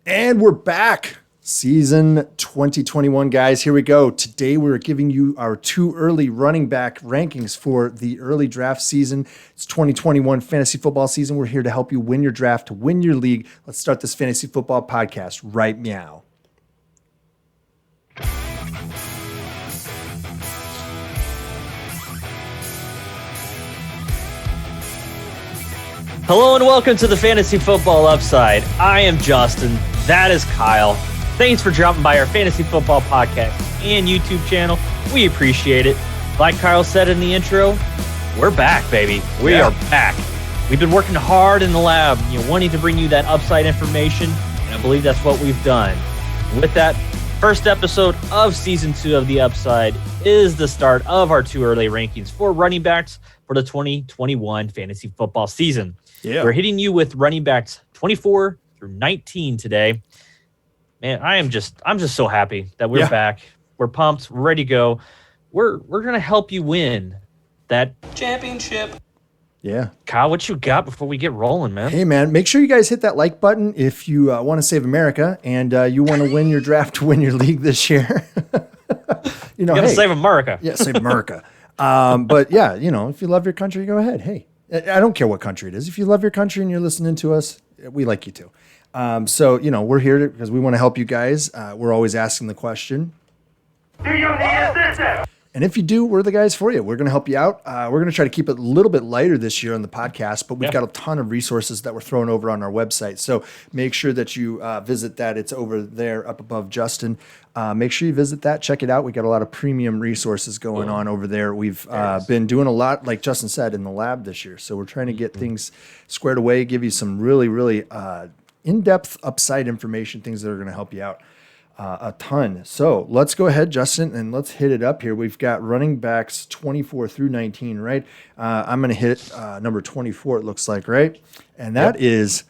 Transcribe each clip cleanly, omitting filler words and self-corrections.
And we're back. Season 2021, guys. Here we go. Today we're giving you our two early running back rankings for the early draft season. It's 2021 fantasy football season. We're here to help you win your draft, to win your league. Let's start this fantasy football podcast right meow. Hello and welcome to the Fantasy Football Upside. I am Justin. That is Kyle. Thanks for dropping by our Fantasy Football podcast and YouTube channel. We appreciate it. Like Kyle said in the intro, we're back, baby. We are back. We've been working hard in the lab, wanting to bring you that upside information, and I believe that's what we've done. With that, first episode of Season 2 of The Upside is the start of our two early rankings for running backs for the 2021 fantasy football season. Yeah. We're hitting you with running backs 24 through 19 today. Man, I'm just so happy that we're back. We're pumped. We're ready to go. We're going to help you win that championship. Yeah. Kyle, what you got before we get rolling, man? Hey, man, make sure you guys hit that like button if you want to save America and you want to win your draft to win your league this year. You gotta save America. Yeah, save America. But yeah, if you love your country, go ahead. Hey, I don't care what country it is. If you love your country and you're listening to us, we like you too. So, we're here because we want to help you guys. We're always asking the question, do you need assistance? And if you do, we're the guys for you. We're going to help you out. We're going to try to keep it a little bit lighter this year on the podcast, but we've got a ton of resources that we're throwing over on our website. So make sure that you visit that. It's over there up above Justin. Make sure you visit that. Check it out. We got a lot of premium resources going on over there. We've been doing a lot, like Justin said, in the lab this year. So we're trying to get things squared away, give you some really, really in-depth upside information, things that are going to help you out a ton. So let's go ahead, Justin, and let's hit it up here. We've got running backs 24 through 19, right? I'm going to hit number 24, it looks like, right? And that is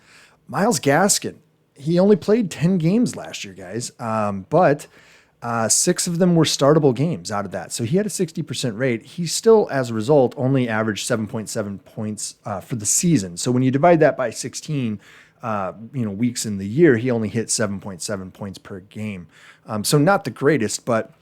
Myles Gaskin. He only played 10 games last year, guys, but 6 of them were startable games out of that. So he had a 60% rate. He still, as a result, only averaged 7.7 points for the season. So when you divide that by 16, weeks in the year, he only hit 7.7 points per game. So not the greatest, but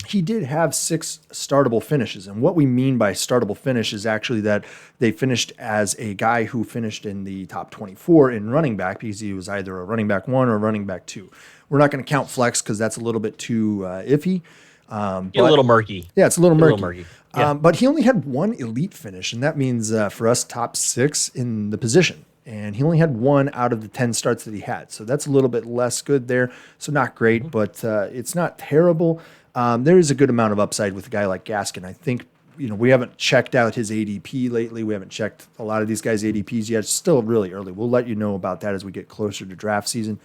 he did have 6 startable finishes. And what we mean by startable finish is actually that they finished as a guy who finished in the top 24 in running back because he was either a running back 1 or a running back 2. We're not going to count flex because that's a little bit too iffy. A little murky. Yeah, it's a little murky. Yeah. But he only had 1 elite finish, and that means for us top 6 in the position. And he only had 1 out of the 10 starts that he had. So that's a little bit less good there. So not great, but it's not terrible. There is a good amount of upside with a guy like Gaskin. I think, we haven't checked out his ADP lately. We haven't checked a lot of these guys' ADPs yet. It's still really early. We'll let you know about that as we get closer to draft season.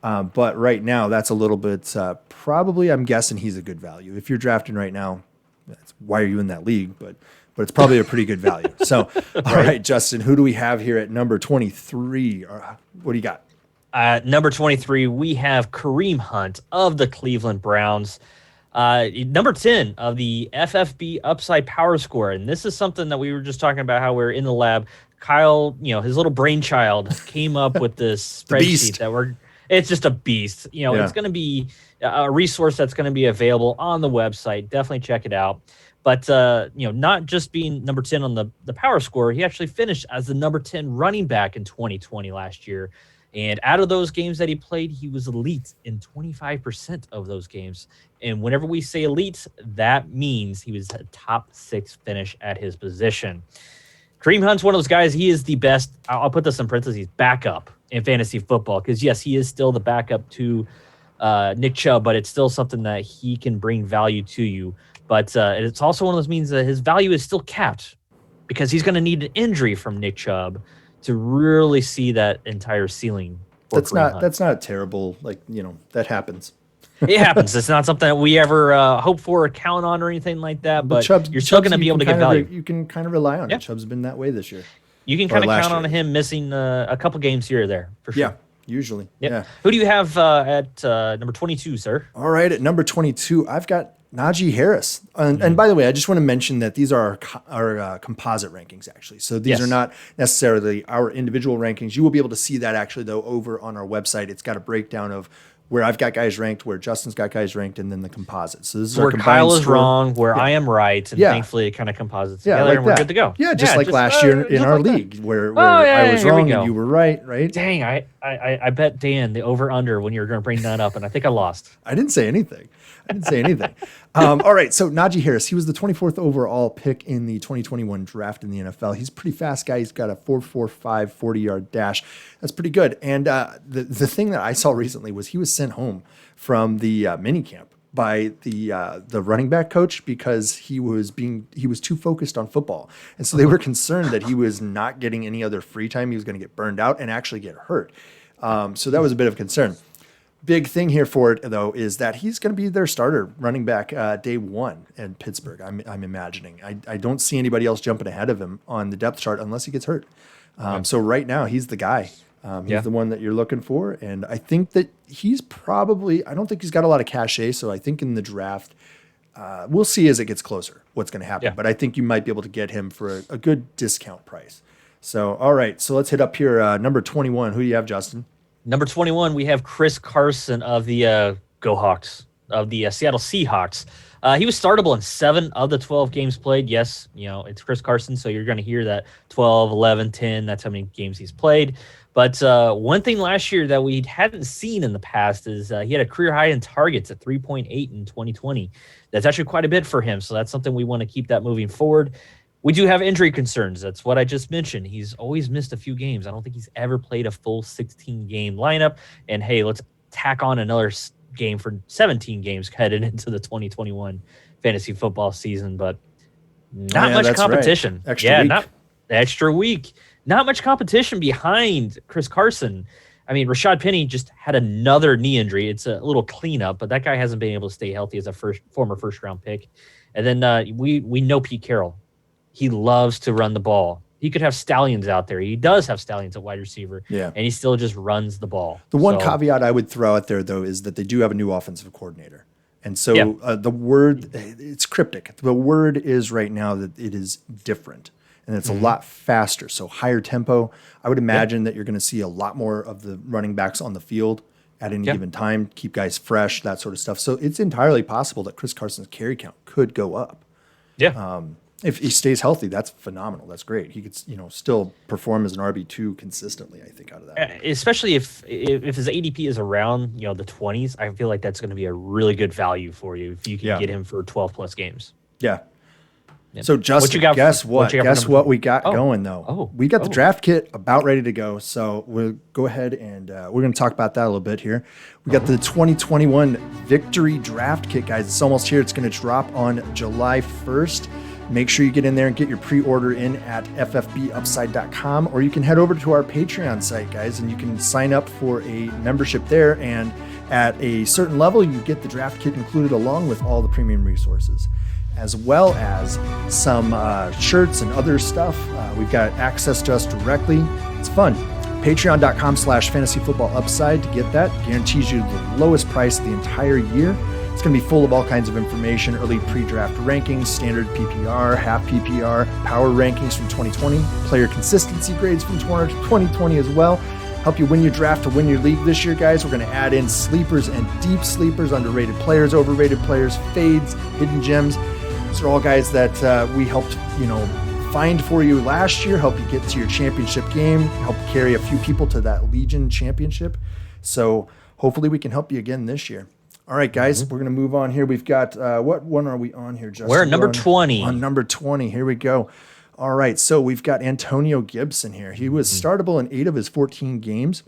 But right now, that's a little bit, probably, I'm guessing he's a good value. If you're drafting right now, that's why are you in that league? But it's probably a pretty good value. So, all right, Justin, who do we have here at number 23? What do you got? Number 23, we have Kareem Hunt of the Cleveland Browns. Number 10 of the FFB Upside Power Score. And this is something that we were just talking about, how we're in the lab. Kyle, his little brainchild came up with this spreadsheet it's just a beast. It's going to be a resource that's going to be available on the website. Definitely check it out. But, not just being number 10 on the power score, he actually finished as the number 10 running back in 2020 last year. And out of those games that he played, he was elite in 25% of those games. And whenever we say elite, that means he was a top 6 finish at his position. Kareem Hunt's one of those guys, he is the best, I'll put this in parentheses, backup in fantasy football. Because, yes, he is still the backup to Nick Chubb, but it's still something that he can bring value to you. But it's also one of those means that his value is still capped because he's going to need an injury from Nick Chubb to really see that entire ceiling. That's not terrible. That happens. It happens. It's not something that we ever hope for or count on or anything like that. But you're still going to be able to get value. You can kind of rely on it. Chubb's been that way this year. You can kind of count on him missing a couple games here or there for sure. Yeah. Usually. Yep. Yeah. Who do you have at number 22, sir? All right. At number 22, I've got Najee Harris. And by the way, I just want to mention that these are our composite rankings, actually. So these are not necessarily our individual rankings. You will be able to see that actually, though, over on our website. It's got a breakdown of where I've got guys ranked, where Justin's got guys ranked, and then the composite. So this is where our combined Kyle is score. wrong, where I am right, and thankfully it kind of composites together, like and we're that. good to go. Yeah, just like last year in our league, where I was wrong and you were right? Dang, I bet Dan the over-under when you were going to bring that up, and I think I lost. I didn't say anything. All right, so Najee Harris, he was the 24th overall pick in the 2021 draft in the NFL. He's a pretty fast guy. He's got a 4.45 40-yard dash. That's pretty good. And the thing that I saw recently was he was sent home from the mini camp by the running back coach because he was too focused on football. And so they were concerned that he was not getting any other free time. He was going to get burned out and actually get hurt. So that was a bit of concern. Big thing here for it, though, is that he's going to be their starter running back day one in Pittsburgh, I'm imagining. I don't see anybody else jumping ahead of him on the depth chart unless he gets hurt. So right now, he's the guy. He's the one that you're looking for. And I think that he's probably, I don't think he's got a lot of cachet. So I think in the draft, we'll see as it gets closer what's going to happen. But I think you might be able to get him for a good discount price. So, all right. So let's hit up here. Number 21. Who do you have, Justin? Number 21, we have Chris Carson of the Go Hawks, of the Seattle Seahawks. He was startable in 7 of the 12 games played. Yes, it's Chris Carson, so you're going to hear that 12, 11, 10, that's how many games he's played. But one thing last year that we hadn't seen in the past is he had a career high in targets at 3.8 in 2020. That's actually quite a bit for him, so that's something we want to keep that moving forward. We do have injury concerns. That's what I just mentioned. He's always missed a few games. I don't think he's ever played a full 16-game lineup. And, hey, let's tack on another game for 17 games headed into the 2021 fantasy football season. But not much competition. Right. Extra week. Not much competition behind Chris Carson. I mean, Rashad Penny just had another knee injury. It's a little cleanup, but that guy hasn't been able to stay healthy as a former first-round pick. And then we know Pete Carroll. He loves to run the ball. He could have Stallions out there. He does have Stallions at wide receiver. Yeah. And he still just runs the ball. The one caveat I would throw out there, though, is that they do have a new offensive coordinator. And so the word, it's cryptic. The word is right now that it is different. And it's a lot faster. So higher tempo. I would imagine that you're going to see a lot more of the running backs on the field at any given time, keep guys fresh, that sort of stuff. So it's entirely possible that Chris Carson's carry count could go up. Yeah. If he stays healthy, that's phenomenal. That's great. He could, still perform as an RB2 consistently, I think, out of that. Especially if his ADP is around, the 20s, I feel like that's going to be a really good value for you if you can get him for 12 plus games. Yeah. So Justin, guess what? Guess what we got going though? We got the draft kit about ready to go. So we'll go ahead and we're going to talk about that a little bit here. We got the 2021 Victory Draft Kit, guys. It's almost here. It's going to drop on July 1st. Make sure you get in there and get your pre-order in at ffbupside.com, or you can head over to our Patreon site, guys, and you can sign up for a membership there. And at a certain level, you get the draft kit included along with all the premium resources, as well as some shirts and other stuff. We've got access to us directly. It's fun. Patreon.com/fantasyfootballupside to get that. Guarantees you the lowest price the entire year. It's going to be full of all kinds of information, early pre-draft rankings, standard PPR, half PPR, power rankings from 2020, player consistency grades from 2020 as well. Help you win your draft to win your league this year, guys. We're going to add in sleepers and deep sleepers, underrated players, overrated players, fades, hidden gems. These are all guys that we helped, find for you last year, help you get to your championship game, help carry a few people to that Legion championship. So hopefully we can help you again this year. All right, guys, we're going to move on here. We've got, what one are we on here, Justin? We're at number 20. On number 20. Here we go. All right, so we've got Antonio Gibson here. He was startable in 8 of his 14 games.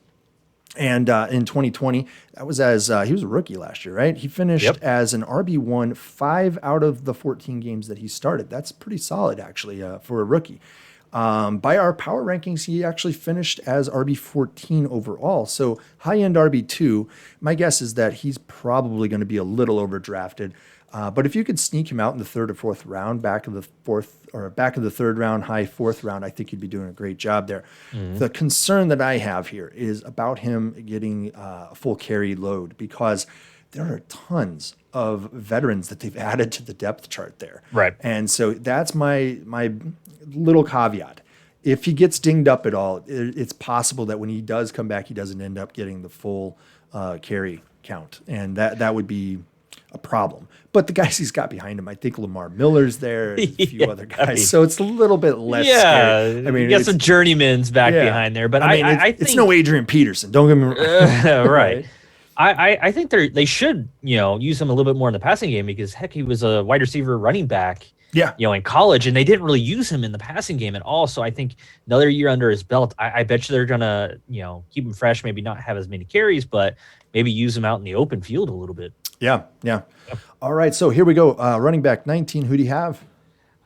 And in 2020, that was as he was a rookie last year, right? He finished as an RB1 5 out of the 14 games that he started. That's pretty solid, actually, for a rookie. By our power rankings, he actually finished as RB14 overall. So high-end RB2, my guess is that he's probably going to be a little overdrafted. But if you could sneak him out in the 3rd or 4th round, back of the 3rd round, high 4th round, I think you'd be doing a great job there. The concern that I have here is about him getting a full carry load, because there are tons of veterans that they've added to the depth chart there. Right. And so that's my little caveat. If he gets dinged up at all, it's possible that when he does come back, he doesn't end up getting the full carry count. And that would be a problem. But the guys he's got behind him, I think Lamar Miller's there, and a few other guys. So it's a little bit less scary. I mean, you got some journeymans back behind there. But I think it's no Adrian Peterson. Don't get me wrong. Right. I think they should, use him a little bit more in the passing game because heck, he was a wide receiver running back, in college, and they didn't really use him in the passing game at all. So I think another year under his belt, I bet you they're gonna, keep him fresh, maybe not have as many carries, but maybe use him out in the open field a little bit. Yeah. All right, so here we go. Running back 19. Who do you have?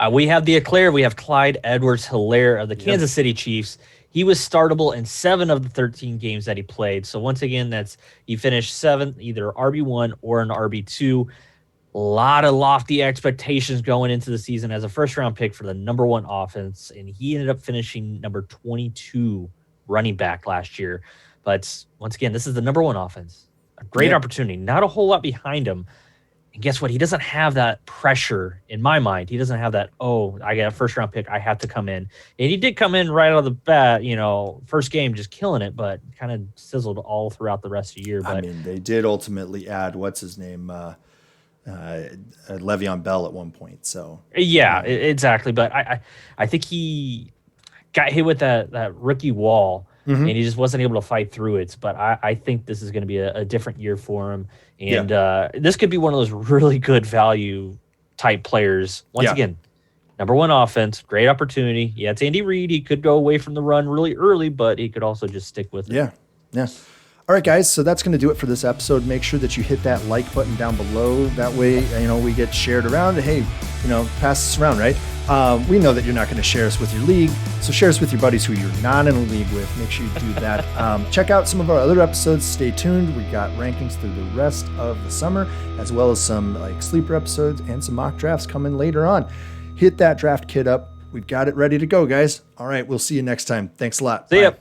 We have the Eclair. We have Clyde Edwards-Helaire of the Kansas City Chiefs. He was startable in 7 of the 13 games that he played. So once again, he finished 7th, either RB1 or an RB2. A lot of lofty expectations going into the season as a first-round pick for the number 1 offense, and he ended up finishing number 22 running back last year. But once again, this is the number 1 offense. A great opportunity, not a whole lot behind him. And guess what? He doesn't have that pressure in my mind. He doesn't have that, I got a first-round pick, I have to come in. And he did come in right out of the bat, first game just killing it, but kind of sizzled all throughout the rest of the year. But I mean, they did ultimately add, what's his name, Le'Veon Bell at one point. So exactly. But I think he got hit with that rookie wall, and he just wasn't able to fight through it. But I think this is going to be a different year for him. And this could be one of those really good value type players. Once again, number 1 offense, great opportunity. Yeah, it's Andy Reid. He could go away from the run really early, but he could also just stick with it. Yeah. All right, guys, so that's going to do it for this episode. Make sure that you hit that like button down below. That way, we get shared around. Hey, pass this around, right? We know that you're not going to share us with your league, so share us with your buddies who you're not in a league with. Make sure you do that. Check out some of our other episodes. Stay tuned. We got rankings through the rest of the summer, as well as some sleeper episodes and some mock drafts coming later on. Hit that draft kit up. We've got it ready to go, guys. All right, we'll see you next time. Thanks a lot. See ya.